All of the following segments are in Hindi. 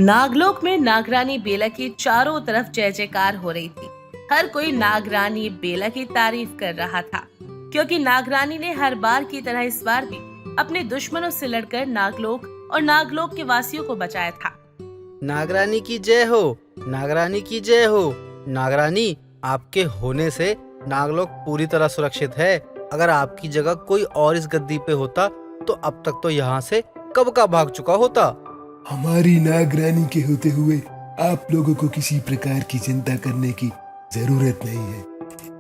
नागलोक में नागरानी बेला की चारों तरफ जय जयकार हो रही थी। हर कोई नागरानी बेला की तारीफ कर रहा था, क्योंकि नागरानी ने हर बार की तरह इस बार भी अपने दुश्मनों से लड़कर नागलोक और नागलोक के वासियों को बचाया था। नागरानी की जय हो, नागरानी की जय हो। नागरानी, आपके होने से नागलोक पूरी तरह सुरक्षित है। अगर आपकी जगह कोई और इस गद्दी पे होता तो अब तक तो यहाँ से कब का भाग चुका होता। हमारी नागरानी के होते हुए आप लोगों को किसी प्रकार की चिंता करने की जरूरत नहीं है,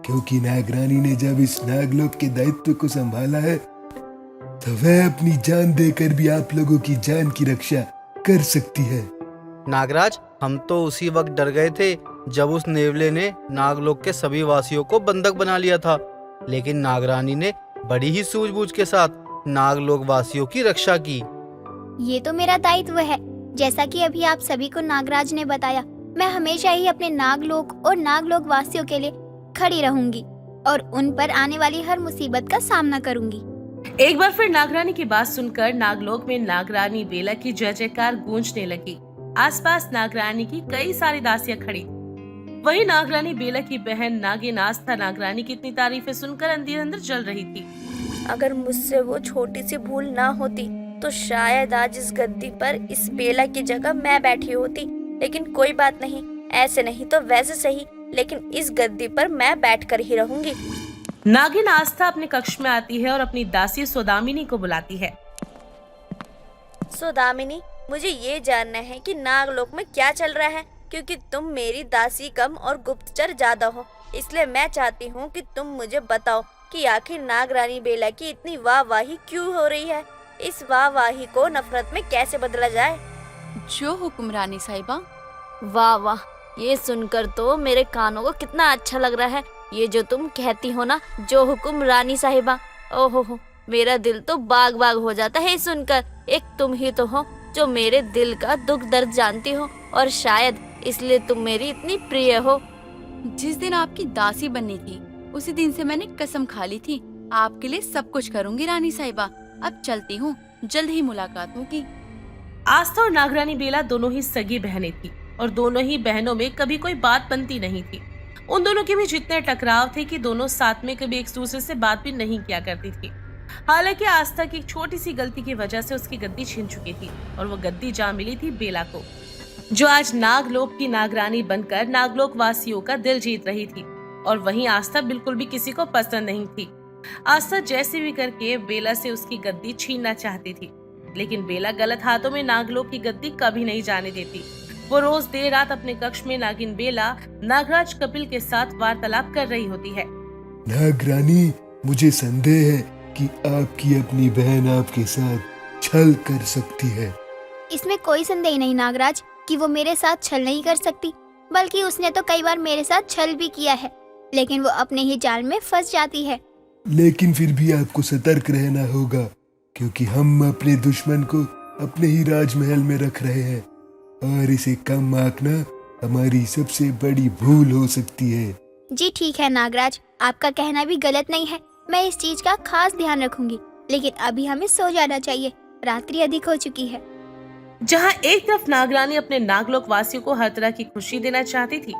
क्योंकि नागरानी ने जब इस नागलोक के दायित्व को संभाला है तो वह अपनी जान देकर भी आप लोगों की जान की रक्षा कर सकती है। नागराज, हम तो उसी वक्त डर गए थे जब उस नेवले ने नागलोक के सभी वासियों को बंधक बना लिया था, लेकिन नागरानी ने बड़ी ही सूझबूझ के साथ नागलोक वासियों की रक्षा की। ये तो मेरा दायित्व है। जैसा कि अभी आप सभी को नागराज ने बताया, मैं हमेशा ही अपने नागलोक और नागलोक वासियों के लिए खड़ी रहूंगी और उन पर आने वाली हर मुसीबत का सामना करूंगी। एक बार फिर नागरानी की बात सुनकर नागलोक में नागरानी बेला की जय जयकार गूंजने लगी। आसपास नागरानी की कई सारी दासियां खड़ी। वहीं नागरानी बेला की बहन नागिन आस्था नागरानी की इतनी तारीफें सुनकर अंदर अंदर जल रही थी। अगर मुझसे वो छोटी सी भूल ना होती तो शायद आज इस गद्दी पर इस बेला की जगह मैं बैठी होती। लेकिन कोई बात नहीं, ऐसे नहीं तो वैसे सही, लेकिन इस गद्दी पर मैं बैठकर ही रहूंगी। नागिन आस्था अपने कक्ष में आती है और अपनी दासी सौदामिनी को बुलाती है। सौदामिनी, मुझे ये जानना है कि नागलोक में क्या चल रहा है, क्योंकि तुम मेरी दासी कम और गुप्तचर ज्यादा हो। इसलिए मैं चाहती हूँ कि तुम मुझे बताओ कि आखिर नागरानी बेला की इतनी वाहवाही क्यों हो रही है। इस वाहवाही को नफरत में कैसे बदला जाए। जो हुक्म रानी साहिबा। वाह वाह, ये सुनकर तो मेरे कानों को कितना अच्छा लग रहा है। ये जो तुम कहती हो ना, जो हुक्म रानी साहिबा, ओहो, मेरा दिल तो बाग बाग हो जाता है सुनकर। एक तुम ही तो हो जो मेरे दिल का दुख दर्द जानती हो, और शायद इसलिए तुम मेरी इतनी प्रिय हो। जिस दिन आपकी दासी बननी थी उसी दिन से मैंने कसम खा ली थी, आपके लिए सब कुछ करूंगी रानी साहिबा। अब चलती हूँ, जल्द ही मुलाकात होगी। आस्था और नागरानी बेला दोनों ही सगी बहनें थी और दोनों ही बहनों में कभी कोई बात बनती नहीं थी। उन दोनों के भी जितने टकराव थे कि दोनों साथ में कभी एक दूसरे से बात भी नहीं किया करती थी। हालांकि आस्था की एक छोटी सी गलती की वजह से उसकी गद्दी छिन चुकी थी और वो गद्दी जा मिली थी बेला को, जो आज नागलोक की नागरानी बनकर नागलोक वासियों का दिल जीत रही थी। और वहीं आस्था बिल्कुल भी किसी को पसंद नहीं थी। आस्था जैसे भी करके बेला से उसकी गद्दी छीनना चाहती थी, लेकिन बेला गलत हाथों में नागलोक की गद्दी कभी नहीं जाने देती। वो रोज देर रात अपने कक्ष में नागिन बेला नागराज कपिल के साथ वार्तालाप कर रही होती है। नागरानी, मुझे संदेह है कि आपकी अपनी बहन आपके साथ छल कर सकती है। इसमें कोई संदेह नहीं नागराज कि वो मेरे साथ छल नहीं कर सकती, बल्कि उसने तो कई बार मेरे साथ छल भी किया है, लेकिन वो अपने ही जाल में फंस जाती है। लेकिन फिर भी आपको सतर्क रहना होगा, क्योंकि हम अपने दुश्मन को अपने ही राजमहल में रख रहे हैं और इसे कम आंकना हमारी सबसे बड़ी भूल हो सकती है। जी ठीक है नागराज, आपका कहना भी गलत नहीं है। मैं इस चीज का खास ध्यान रखूंगी, लेकिन अभी हमें सो जाना चाहिए, रात्रि अधिक हो चुकी है। जहाँ एक तरफ नागरानी अपने नागलोक वासियों को हर तरह की खुशी देना चाहती थी,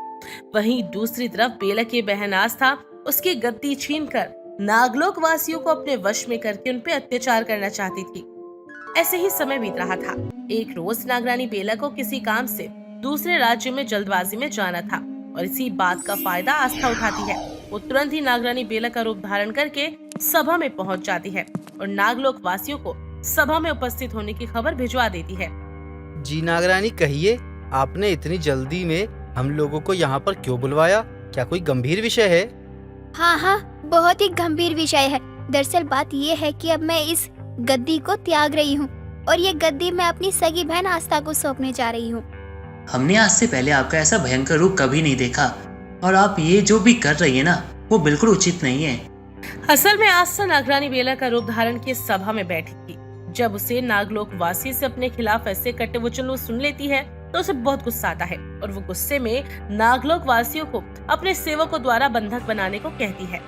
वहीं दूसरी तरफ बेला की बहन आस्था उसकी गद्दी छीनकर नागलोक वासियों को अपने वश में करके उन पे अत्याचार करना चाहती थी। ऐसे ही समय बीत रहा था। एक रोज नागरानी बेला को किसी काम से दूसरे राज्य में जल्दबाजी में जाना था और इसी बात का फायदा आस्था उठाती है। वो तुरंत ही नागरानी बेला का रूप धारण करके सभा में पहुंच जाती है और नागलोक वासियों को सभा में उपस्थित होने की खबर भिजवा देती है। जी नागरानी, कहिए, आपने इतनी जल्दी में हम लोगों को यहाँ पर क्यों बुलवाया? क्या कोई गंभीर विषय है? हाँ, बहुत ही गंभीर विषय है। दरअसल बात ये है कि अब मैं इस गद्दी को त्याग रही हूँ और ये गद्दी मैं अपनी सगी बहन आस्था को सौंपने जा रही हूँ। हमने आज से पहले आपका ऐसा भयंकर रूप कभी नहीं देखा, और आप ये जो भी कर रही है ना, वो बिल्कुल उचित नहीं है। असल में आस्था नागरानी बेला का रूप धारण की सभा में बैठी थी। जब उसे नागलोक वासी से अपने खिलाफ ऐसे कट्टे वचन सुन लेती है तो उसे बहुत गुस्सा आता है और वो गुस्से में नागलोक वासियों को अपने सेवकों द्वारा बंधक बनाने को कहती है।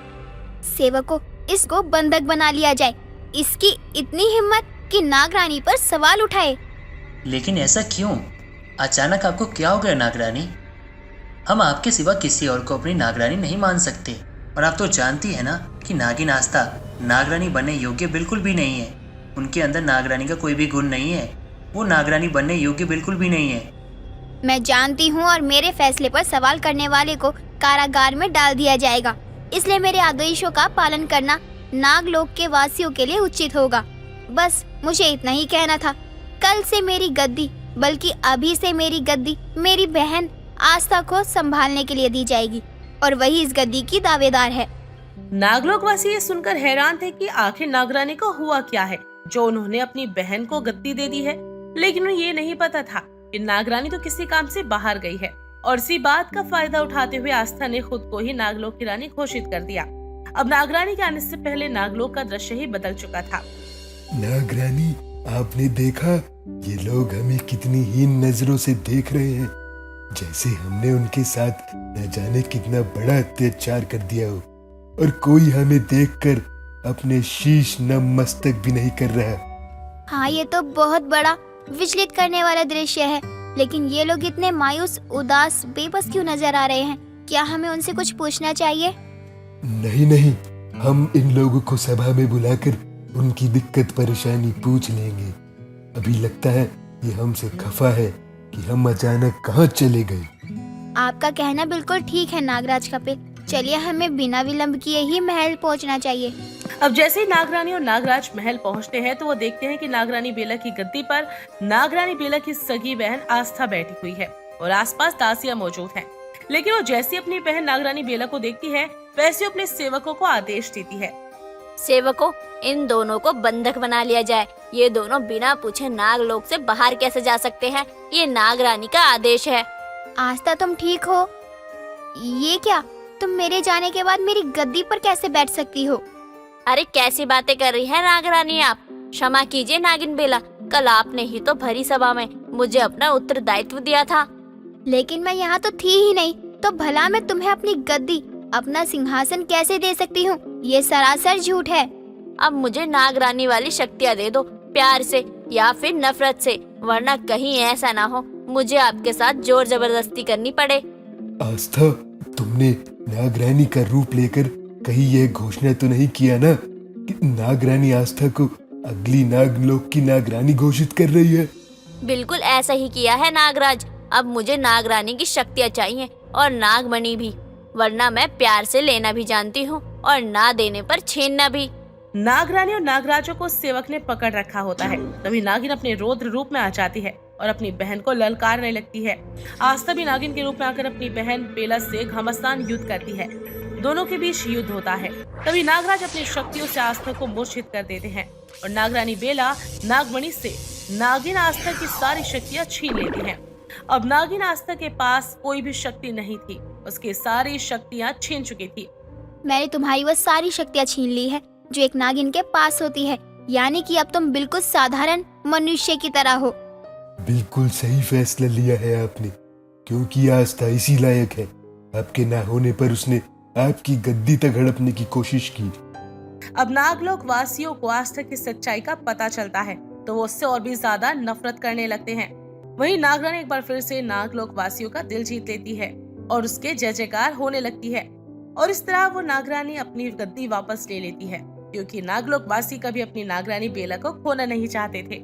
सेवकों, इसको बंधक बना लिया जाए। इसकी इतनी हिम्मत कि नागरानी पर सवाल उठाए। लेकिन ऐसा क्यों? अचानक आपको क्या हो गया नागरानी? हम आपके सिवा किसी और को अपनी नागरानी नहीं मान सकते। और आप तो जानती है ना कि नागिन आस्था नागरानी बनने योग्य बिल्कुल भी नहीं है। उनके अंदर नागरानी का कोई भी गुण नहीं है। वो नागरानी बनने योग्य बिल्कुल भी नहीं है। मैं जानती हूँ और मेरे फैसले पर सवाल करने वाले को कारागार में डाल दिया जाएगा। इसलिए मेरे आदेशों का पालन करना नागलोक के वासियों के लिए उचित होगा। बस मुझे इतना ही कहना था। कल से मेरी गद्दी, बल्कि अभी से मेरी गद्दी मेरी बहन आस्था को संभालने के लिए दी जाएगी और वही इस गद्दी की दावेदार है। नागलोकवासी ये सुनकर हैरान थे कि आखिर नागरानी को हुआ क्या है जो उन्होंने अपनी बहन को गद्दी दे दी है। लेकिन उन्हें ये नहीं पता था कि नागरानी तो किसी काम से बाहर गई है और इसी बात का फायदा उठाते हुए आस्था ने खुद को ही नागलोक की रानी घोषित कर दिया। अब नागरानी के आने से पहले नागलोक का दृश्य ही बदल चुका था। नागरानी, आपने देखा ये लोग हमें कितनी हीन नजरों से देख रहे हैं, जैसे हमने उनके साथ न जाने कितना बड़ा अत्याचार कर दिया हो और कोई हमें देखकर अपने शीश नम मस्तक भी नहीं कर रहा। हाँ, ये तो बहुत बड़ा विचलित करने वाला दृश्य है। लेकिन ये लोग इतने मायूस, उदास, बेबस क्यों नजर आ रहे हैं? क्या हमें उनसे कुछ पूछना चाहिए? नहीं नहीं, हम इन लोगों को सभा में बुलाकर उनकी दिक्कत परेशानी पूछ लेंगे। अभी लगता है ये हमसे खफा है कि हम अचानक कहाँ चले गए। आपका कहना बिल्कुल ठीक है नागराज कपिल। चलिए, हमें बिना विलंब किए ही महल पहुंचना चाहिए। अब जैसे ही नागरानी और नागराज महल पहुंचते हैं तो वो देखते हैं कि नागरानी बेला की गद्दी पर नागरानी बेला की सगी बहन आस्था बैठी हुई है और आसपास दासियां मौजूद हैं। लेकिन वो जैसी अपनी बहन नागरानी बेला को देखती है वैसे अपने सेवकों को आदेश देती है। सेवकों, इन दोनों को बंधक बना लिया जाए। ये दोनों बिना पूछे नागलोक से बाहर कैसे जा सकते हैं? ये नागरानी का आदेश है। आस्था, तुम ठीक हो? ये क्या, तुम मेरे जाने के बाद मेरी गद्दी पर कैसे बैठ सकती हो? अरे कैसी बातें कर रही है नागरानी आप? क्षमा कीजिए नागिन बेला, कल आपने ही तो भरी सभा में मुझे अपना उत्तरदायित्व दिया था। लेकिन मैं यहाँ तो थी ही नहीं, तो भला मैं तुम्हें अपनी गद्दी, अपना सिंहासन कैसे दे सकती हूँ? ये सरासर झूठ है। अब मुझे नागरानी वाली शक्तियाँ दे दो, प्यार से या फिर नफरत से, वरना कहीं ऐसा ना हो मुझे आपके साथ जोर जबरदस्ती करनी पड़े। आस्था, तुमने नागरानी का रूप लेकर कहीं यह घोषणा तो नहीं किया ना कि नागरानी आस्था को अगली नागलोक की नागरानी घोषित कर रही है? बिल्कुल ऐसा ही किया है नागराज। अब मुझे नागरानी की शक्तियाँ चाहिए और नागमणि भी, वरना मैं प्यार से लेना भी जानती हूँ और ना देने पर छीनना भी। नागरानी और नागराजों को सेवक ने पकड़ रखा होता है। तभी नागिन अपने रौद्र रूप में आ जाती है और अपनी बहन को ललकारने लगती है। आस्था भी नागिन के रूप में आकर अपनी बहन बेला से घमासान युद्ध करती है। दोनों के बीच युद्ध होता है। तभी नागराज अपनी शक्तियों से आस्था को मूर्छित कर देते हैं और नागरानी बेला नागमणि से नागिन आस्था की सारी शक्तियाँ छीन लेती हैं। अब नागिन आस्था के पास कोई भी शक्ति नहीं थी, उसकी सारी शक्तियाँ छीन चुकी थी। मैंने तुम्हारी वो सारी शक्तियाँ छीन ली है जो एक नागिन के पास होती है। यानी कि अब तुम बिल्कुल साधारण मनुष्य की तरह हो। बिल्कुल सही फैसला लिया है आपने, क्योंकि आस्था इसी लायक है। आपके ना होने पर उसने आपकी गद्दी तक हड़पने की कोशिश की। अब नागलोक वासियों को आस्था की सच्चाई का पता चलता है तो वो उससे और भी ज्यादा नफरत करने लगते हैं। वहीं नागरानी एक बार फिर से नागलोक वासियों का दिल जीत लेती है और उसके जय जयकार होने लगती है और इस तरह वो नागरानी अपनी गद्दी वापस ले लेती है, क्योंकि नागलोक वासी कभी अपनी नागरानी बेला को खोना नहीं चाहते थे।